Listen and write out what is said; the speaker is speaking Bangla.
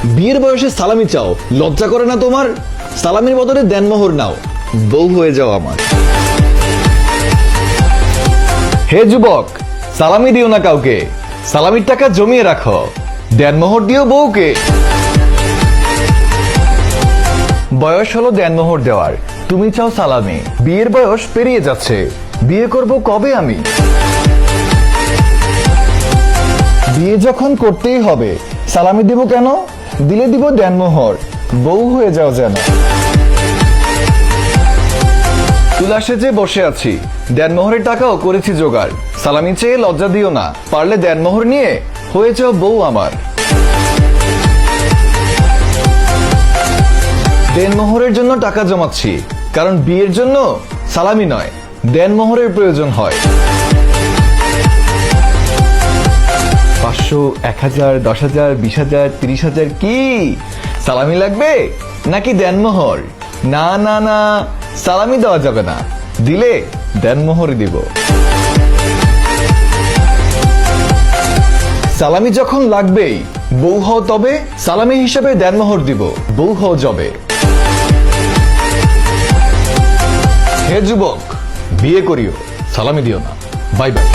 বিয়ের বয়সে সালামি চাও, লজ্জা করে না তোমার? সালামির বদলে দেনমোহর নাও, বউ হয়ে যাও আমার। হে যুবক, সালামি দিও না কাউকে, সালামির টাকা জমিয়ে রাখো, দেনমোহর দিও বউকে। বয়স হলো দেনমোহর দেওয়ার, তুমি চাও সালামি। বিয়ের বয়স পেরিয়ে যাচ্ছে, বিয়ে করব কবে আমি? বিয়ে যখন করতেই হবে, সালামি দিব কেন? দিলে দিব দেনমোহর, বউ হয়ে যাও যেন। তুলা সেজে বসে আছি, দেনমোহরের টাকাও করেছি জোগাড়। সালামি চেয়ে লজ্জা দিও না, পারলে দেনমোহর নিয়ে হয়ে যাও বউ আমার। দেনমোহরের জন্য টাকা জমাচ্ছি, কারণ বিয়ের জন্য সালামি নয়, দেনমোহরের প্রয়োজন হয়। 500, 1000, 10,000, 20,000, 30,000 কি সালামি লাগবে নাকি দেনমোহর? না না না, সালামি দেওয়া যাবে না, দিলে দেনমোহর দিব। সালামি যখন লাগবেই, বউ হও তবে, সালামি হিসেবে দেনমোহর দিব, বউ হও যবে। হে যুবক, বিয়ে করিও, সালামি দিও না। Bye bye.